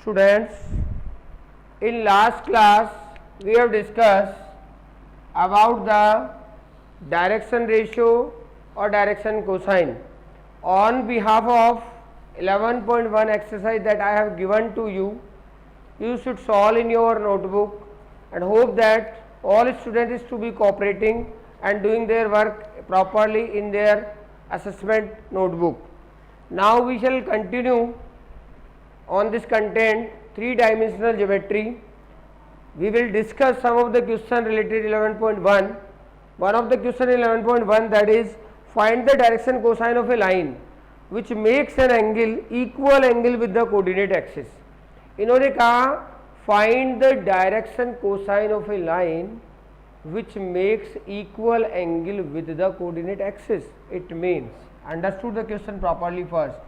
Students, in last class we have discussed about the direction ratio or direction cosine. On behalf of 11.1 exercise that I have given to you, you should solve in your notebook and hope that all students is to be cooperating and doing their work properly in their assessment notebook. Now we shall continue on this content, three-dimensional geometry. We will discuss some of the question related 11.1. One of the question 11.1, that is find the direction cosine of a line which makes an angle equal angle with the coordinate axis. इन्होंने कहा find the direction cosine of a line which makes equal angle with the coordinate axis. It means, understood the question properly first.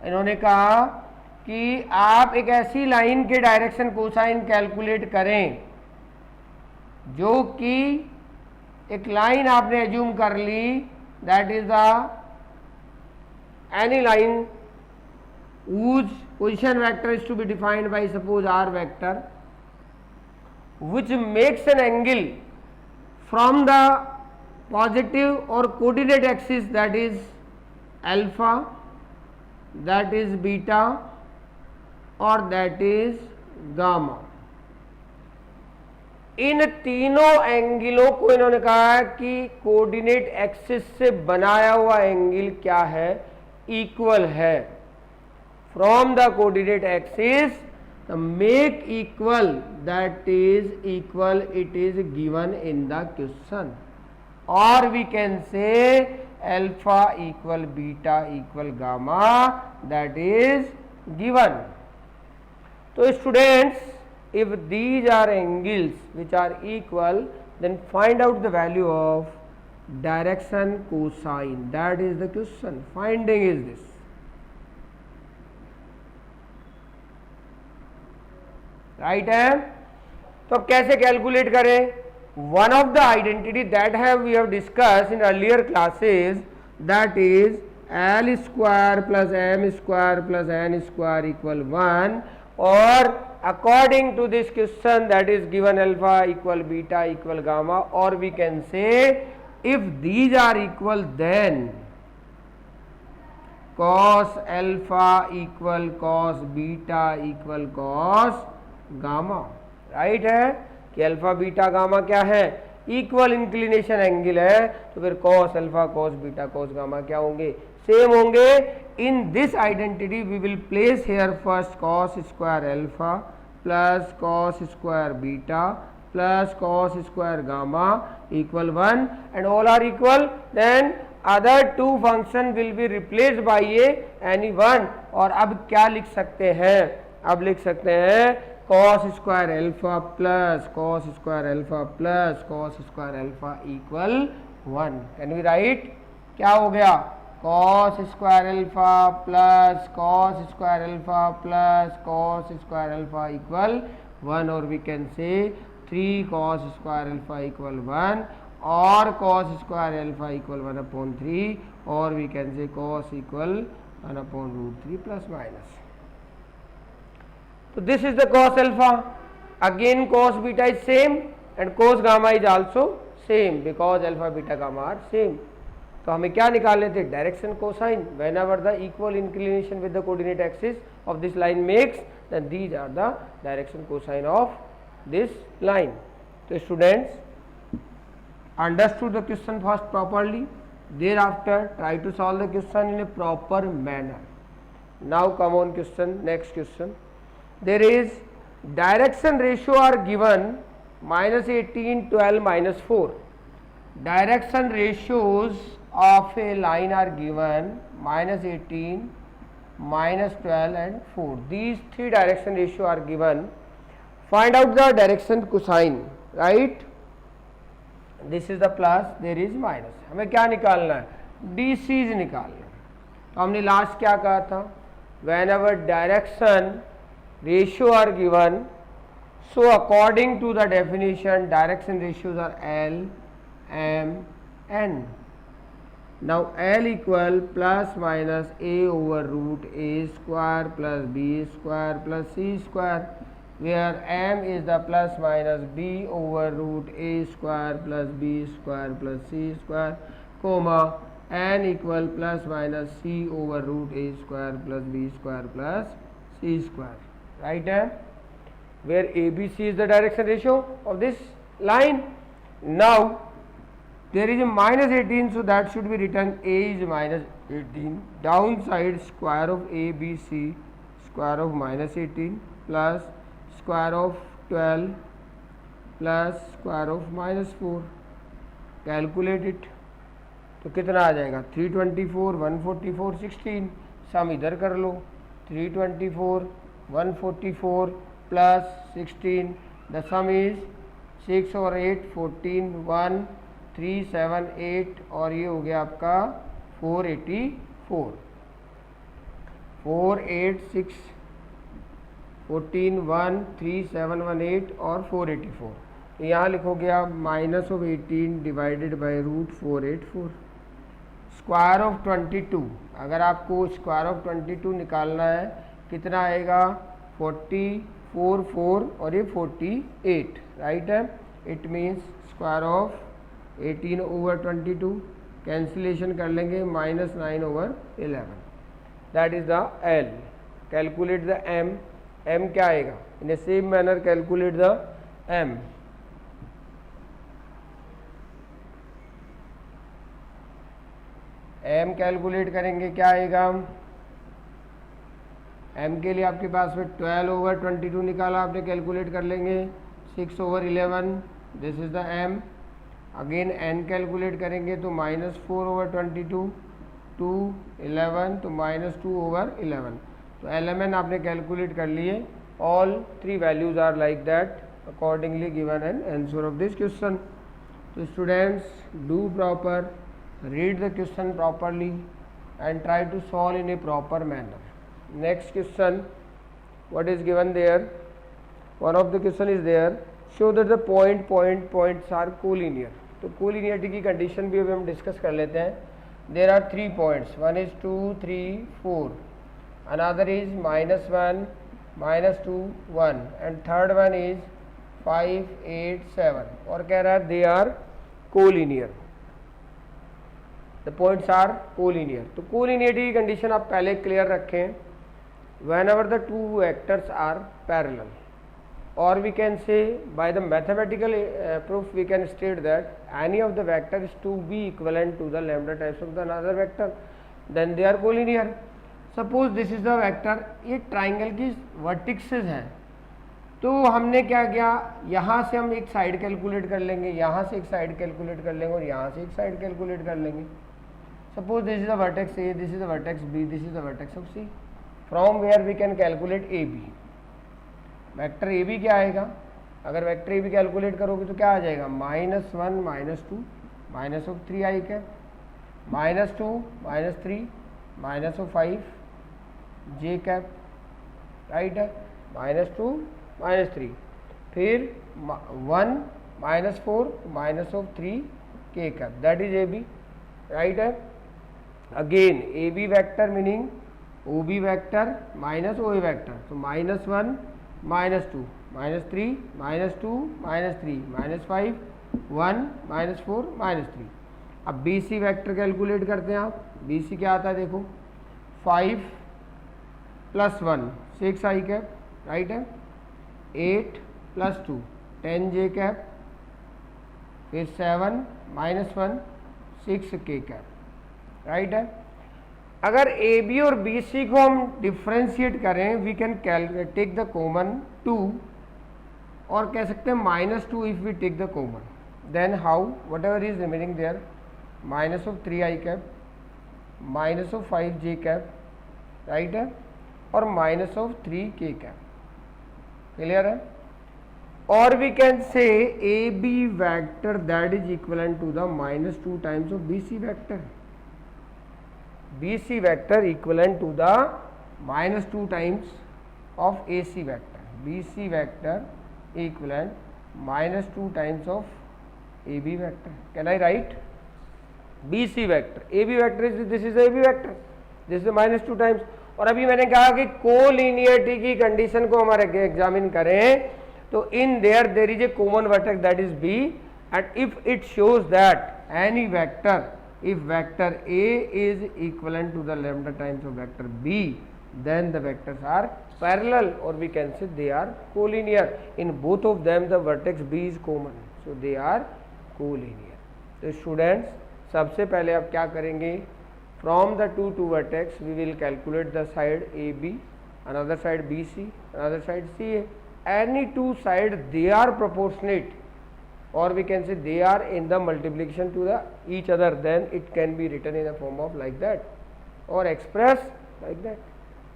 इन्होंने कहा कि आप एक ऐसी line के direction cosine calculate करें जो कि एक लाइन आपने एज्यूम कर ली, that is the any line whose position vector is to be defined by suppose r vector, which makes an angle from the positive or coordinate axis, that is alpha, that is beta, और that is gamma. इन तीनों एंगलों को इन्होंने कहा कि coordinate axis से बनाया हुआ angle क्या है, इक्वल है. From the coordinate axis make equal, that is equal, it is given in the question. और we can say alpha equal beta equal gamma, that is given. So students, if these are angles which are equal, then find out the value of direction cosine. That is the question. Finding is this. Right है? तो अब कैसे calculate करें? One of the identity that we have discussed in earlier classes, that is L square plus M square plus N square equal 1. Or according to this question, that is given alpha equal beta equal gamma, or we can say if these are equal, then cos alpha equal cos beta equal cos gamma. Right है कि alpha beta gamma क्या है, equal inclination angle है, तो फिर cos alpha cos beta cos gamma क्या होंगे, same होंगे. In this identity we will place here first cos square alpha plus cos square beta plus cos square gamma equal 1, and all are equal, then other two function will be replaced by any one. और अब क्या लिख सकते हैं, अब लिख सकते हैं cos square alpha plus cos square alpha plus cos square alpha equal 1. Can we write? क्या हो गया, cos square alpha plus cos square alpha plus cos square alpha equal 1, or we can say 3 cos square alpha equal 1, or cos square alpha equal 1 upon 3, or we can say cos equal 1 upon root 3 plus minus. So this is the cos alpha. Again cos beta is same and cos gamma is also same because alpha beta gamma are same. तो हमें क्या निकालने थे, direction cosine. Whenever the equal inclination with the coordinate axis of this line makes, then these are the direction cosine of this line. तो students, understood the question first properly, thereafter try to solve the question in a proper manner. Now come on question, next question. There is direction ratio are given -18, 12, -4. Direction ratios of a line are given -18, -12 and 4. These three direction ratio are given. Find out the direction cosine, right? This is the plus, there is minus. हमें क्या निकालना है, DC's निकालना है. तो हमने last क्या कहा था, whenever direction ratio are given, so according to the definition direction ratios are L, M, N. Now L equal plus minus a over root a square plus b square plus c square, where m is the plus minus b over root a square plus b square plus c square, comma n equal plus minus c over root a square plus b square plus c square. Right hand, where ABC is the direction ratio of this line. Now there is a minus 18, so that should be written a is minus 18, downside square of ABC square of minus 18 plus square of 12 plus square of minus 4. Calculate it, तो कितना आ जाएगा 324 144 16. सम इधर कर लो, 324 144 plus 16, the some is 6 और 8 14 1 3 7 8 और ये हो गया आपका 484. 4 8 6 14 1 3 7 1 8 और 484. तो यहाँ लिखोगे आप minus of 18 divided by root 484. Square of 22, अगर आपको स्क्वायर ऑफ 22 निकालना है कितना आएगा 44 4 और ये 48. राइट है, it means square of 18 over 22, cancellation कर लेंगे minus 9 over 11. That is the L. Calculate the M. M क्या आएगा? In a same manner calculate the M. M calculate करेंगे क्या आएगा? M के लिए आपके पास में 12 ओवर 22 निकाला आपने, कैलकुलेट कर लेंगे 6 over 11. This is the M. Again n calculate करेंगे तो माइनस 4 ओवर 22 2 11 तो माइनस 2 ओवर 11. तो LMN आपने कैलकुलेट कर लिए. All 3 values are like that accordingly given an answer of this question. तो students, do proper, read the question properly and try to solve in a proper manner. Next question, what is given there? One of the question is there, show that the points are collinear. तो collinearity की condition भी अभी हम discuss कर लेते हैं. There are 3 points, one is 2 3 4, another is -1 -2 1 and third one is 5 8 7. और कह रहा है they are collinear. The points are collinear. तो collinearity की कंडीशन आप पहले क्लियर रखें. whenever the two vectors are parallel, or we can say by the mathematical proof we can state that any of the vectors to be equivalent to the lambda types of the another vector, then they are collinear. Suppose this is the vector, ये triangle की वर्टिक्सेस हैं. तो हमने क्या किया, यहाँ से हम एक साइड कैलकुलेट कर लेंगे, यहाँ से एक साइड कैलकुलेट कर लेंगे और यहाँ से एक साइड कैलकुलेट कर लेंगे. Suppose this is the vertex A, this is the vertex B, this is the vertex of C. From where we can calculate AB. Vector AB क्या आएगा? अगर वेक्टर AB कैलकुलेट करोगे तो क्या आ जाएगा? -1 -2 minus of 3 I cap, -2 -3 minus of 5 J cap. Right है, -2 -3, फिर 1 -4 minus of 3 के cap. That is AB. Right है. Again AB vector meaning OB vector minus OA vector. तो -1 -2 -3 -2 -3 -5 1 -4 -3. अब BC वेक्टर कैलकुलेट करते हैं आप. BC क्या आता है देखो, 5 + 1 6 आई कैप. राइट है. 8 + 2 10 जे कैप, फिर 7 -1 6 के कैप. राइट है. अगर AB और BC को हम डिफ्रेंशिएट करें, we can take the common 2 और कह सकते हैं -2 if we take the common. Then how, what is remaining there, -3 I cap, -5 J cap. Right है. और -3 के कैप. क्लियर है. और we can say AB vector that is equivalent to the -2 times of BC vector. BC vector equivalent to the -2 times of AC vector. BC vector equivalent -2 times of AB vector. Can I write? BC vector, AB vector is this is AB vector, this is -2 times. और अभी मैंने कहा कि collinearity की condition को हमारे examine करें तो in their is a common vertex that is B, and if it shows that any vector, if vector A is equivalent to the lambda times of vector B, then the vectors are parallel, or we can say they are collinear. In both of them the vertex B is common, so they are collinear. तो students सबसे पहले आप क्या करेंगे, from the two vertex we will calculate the side AB, another side BC, another side CA. Any two side they are proportionate, or we can say they are in the multiplication to the each other, then it can be written in a form of like that or expressed like that.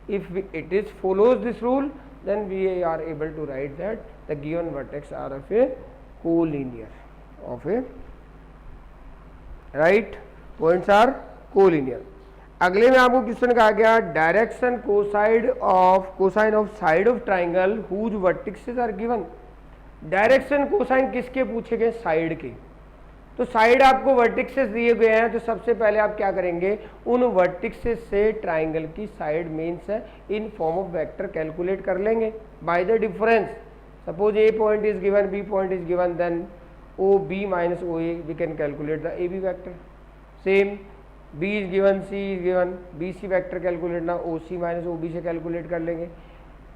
If it is follows this rule, then we are able to write that the given vertex are of a collinear, of a right points are collinear. अगले में आपको question कहा गया direction cosine of side of triangle whose vertices are given. Direction cosine किसके पूछे गए, side के। तो साइड आपको वर्टिसेस दिए गए हैं, तो सबसे पहले आप क्या करेंगे, उन वर्टिसेस से ट्राइंगल की side means in form of vector calculate कर लेंगे by the difference. Suppose A point is given, B point is given, then O B minus O A we can calculate the A B vector. Same B is given, C is given, B C vector calculate ना O C minus O B से calculate कर लेंगे।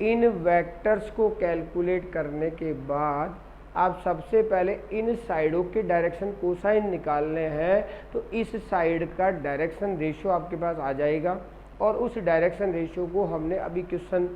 इन vectors को calculate करने के बाद आप सबसे पहले इन साइडों के डायरेक्शन कोसाइन निकालने हैं, तो इस साइड का डायरेक्शन रेशियो आपके पास आ जाएगा, और उस डायरेक्शन रेशियो को हमने अभी क्वेश्चन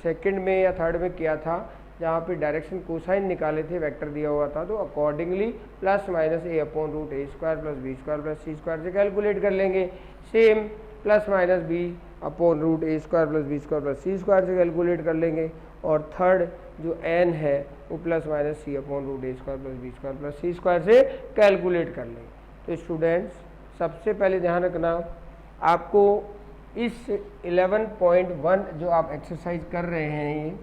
सेकंड में या थर्ड में किया था, जहाँ पे डायरेक्शन कोसाइन निकाले थे, वेक्टर दिया हुआ था, तो accordingly plus minus A upon root A square plus B square plus C square से कैलकुलेट कर लेंगे। Same plus minus B upon root A square plus B square plus C square से कैलकुलेट कर लेंगे। और थर्ड जो N है वो plus minus C upon root A square plus B square plus C square से कैलकुलेट कर लेंगे। तो स्टूडेंट्स सबसे पहले ध्यान रखना, आपको इस 11.1 जो आप एक्सरसाइज कर रहे हैं,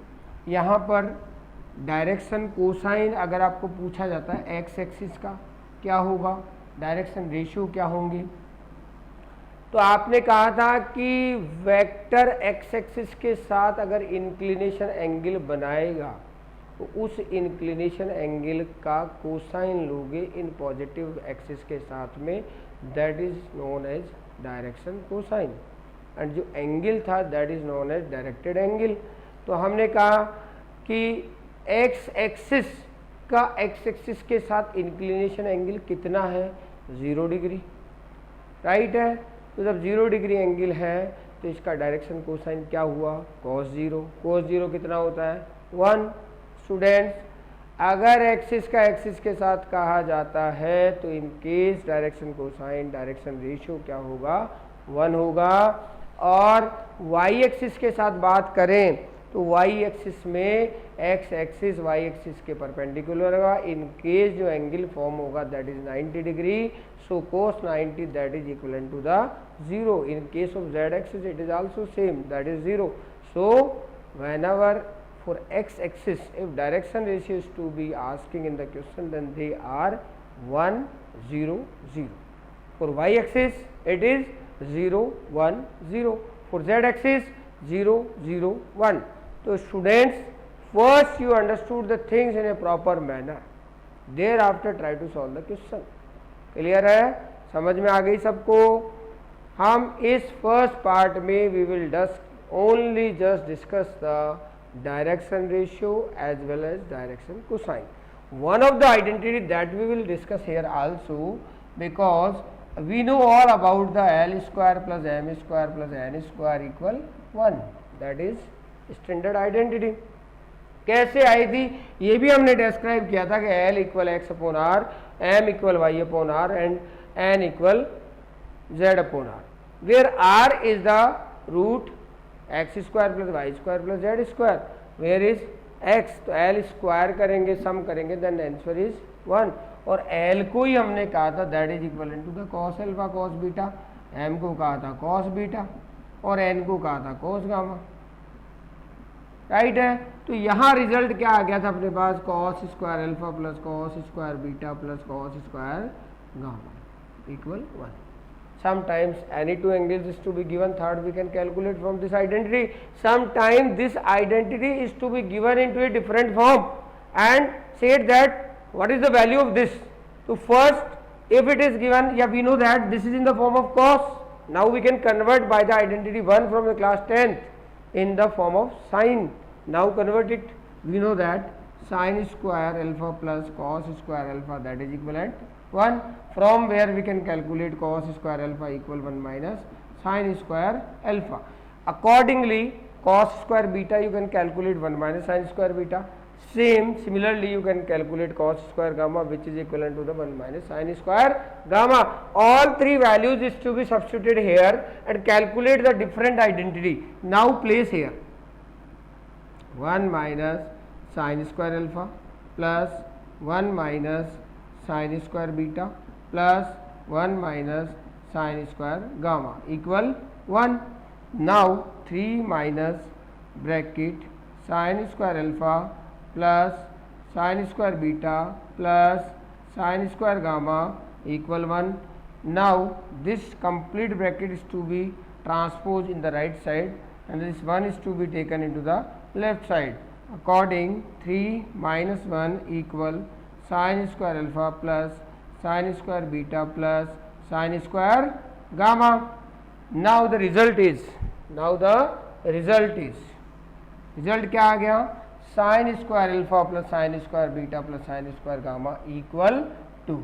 यहाँ पर डायरेक्शन कोसाइन अगर आपको पूछा जाता है एक्स एक्सिस का क्या होगा, डायरेक्शन रेशियो क्या होंगे, तो आपने कहा था कि वेक्टर एक्स एक्सिस के साथ अगर इंक्लिनेशन एंगल बनाएगा तो उस इंक्लिनेशन एंगल का कोसाइन लोगे इन पॉजिटिव एक्सिस के साथ में, that is known as direction cosine, and जो एंगल था that is known as directed angle. तो हमने कहा कि एक्स एक्सिस का एक्स एक्सिस के साथ इंक्लिनेशन एंगल कितना है, 0 डिग्री, राइट है। तो जब 0 डिग्री एंगल है तो इसका डायरेक्शन कोसाइन क्या हुआ, cos 0। cos 0 कितना होता है, 1। स्टूडेंट्स अगर एक्सिस का एक्सिस के साथ कहा जाता है तो in case direction cosine direction ratio क्या होगा, 1 होगा। और वाई एक्सिस के साथ बात करें तो वाई एक्सिस में एक्स एक्सिस वाई एक्सिस के परपेंडिकुलर होगा, इन केस जो एंगल फॉर्म होगा that is 90 degree, so cos 90 that is equivalent to the 0. In case of z axis it is also same, that is 0. So whenever for x axis if direction ratio is to be asking in the question, then they are 1 0 0. For y axis it is 0 1 0. For z axis 0 0 1. So students first you understood the things in a proper manner, thereafter try to solve the question. Clear है, समझ में आ गई सबको। हम इस first part में we will only just discuss the direction ratio as well as direction cosine. One of the identity that we will discuss here also, because we know all about the L square plus M square plus N square equal 1, that is standard identity. कैसे आई थी ये भी हमने describe किया था कि L equal X upon R, M equal Y upon R and N equal Z upon R, where R is the root X square plus Y square plus Z square, where is X. तो L square करेंगे, sum करेंगे, then answer is 1। और L को ही हमने कहा था that is equal to the cos alpha cos beta, M को कहा था कॉस बीटा और एन को कहा था कॉस गामा, राइट है। तो यहाँ रिजल्ट क्या आ गया था अपने पास, cos square alpha plus cos square beta plus cos square gamma. equal 1. Sometimes any two angles is to be given, third we can calculate from this identity. Sometimes this identity is to be given into a different form and said that what is the value of this. So first, if it is given, yeah, we know that this is in the form of cos. Now we can convert by the identity 1 from the class 10th in the form of sine. Now convert it. We know that sine square alpha plus cos square alpha, that is equivalent 1, from where we can calculate cos square alpha equal 1 minus sine square alpha. Accordingly, cos square beta you can calculate 1 minus sine square beta. Similarly you can calculate cos square gamma, which is equivalent to the 1 minus sine square gamma. All three values is to be substituted here and calculate the different identity. Now place here 1 minus sine square alpha plus 1 minus sine square beta plus 1 minus sine square gamma equal 1. Now 3 minus bracket sine square alpha plus sine square beta plus sine square gamma equal 1. Now this complete bracket is to be transposed in the right side and this 1 is to be taken into the left side. According 3 minus 1 equal sine square alpha plus sine square beta plus sine square gamma. Now the result is result क्या आ गया, sin square alpha plus sin square beta plus sin square gamma equal to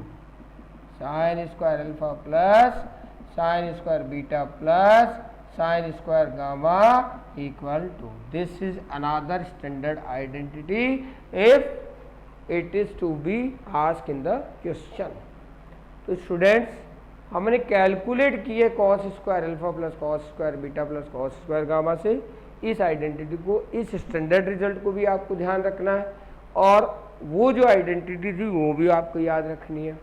sin square alpha plus sin square beta plus sin square gamma equal to. This is another standard identity if it is to be asked in the question. तो students हमने calculate किए cos square alpha plus cos square beta plus cos square gamma से इस identity को, इस standard result को भी आपको ध्यान रखना है और वो जो आइडेंटिटी थी वो भी आपको याद रखनी है.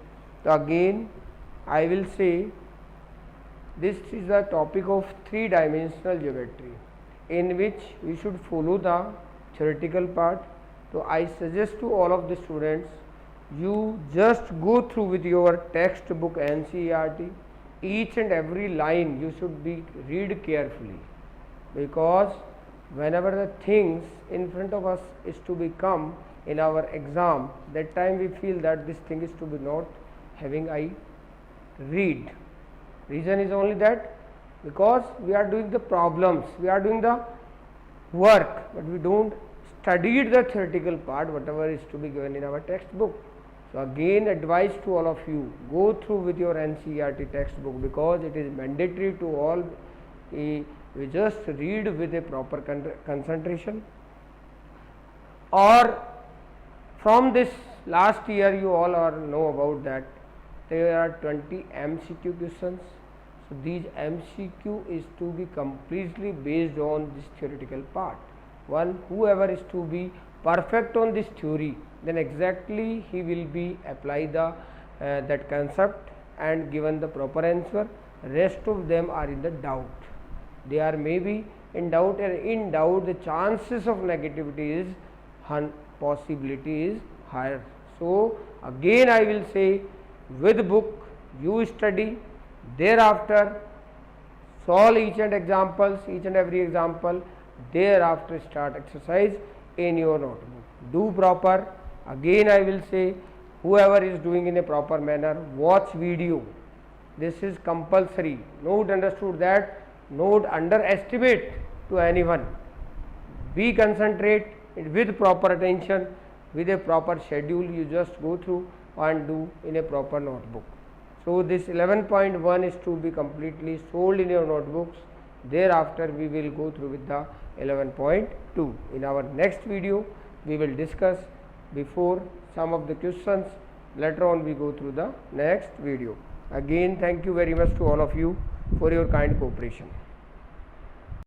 तो again I will say this is the topic of 3-dimensional geometry in which we should follow the theoretical part. So I suggest to all of the students, you just go through with your textbook NCERT, each and every line you should be read carefully, because whenever the things in front of us is to become in our exam, that time we feel that this thing is to be not having I read. Reason is only that because we are doing the problems, we are doing the work, but we don't studied the theoretical part whatever is to be given in our textbook. So again advice to all of you, go through with your NCERT textbook, because it is mandatory to all. We just read with a proper concentration. Or from this last year you all know about that there are 20 MCQ questions. So these MCQ is to be completely based on this theoretical part. Whoever is to be perfect on this theory, then exactly he will be apply the that concept and given the proper answer. Rest of them are in the doubt. They are maybe in doubt, and in doubt the chances of negativity is possibility is higher. So again I will say, with book you study, thereafter solve each and every example, thereafter start exercise in your notebook. Do proper. Again I will say, whoever is doing in a proper manner, watch video. This is compulsory. Not understood that, not underestimate to anyone. Be concentrate with proper attention, with a proper schedule. You just go through and do in a proper notebook. So this 11.1 is to be completely solved in your notebooks. Thereafter we will go through with the 11.2. In our next video we will discuss before some of the questions. Later on we go through the next video. Again thank you very much to all of you for your kind cooperation.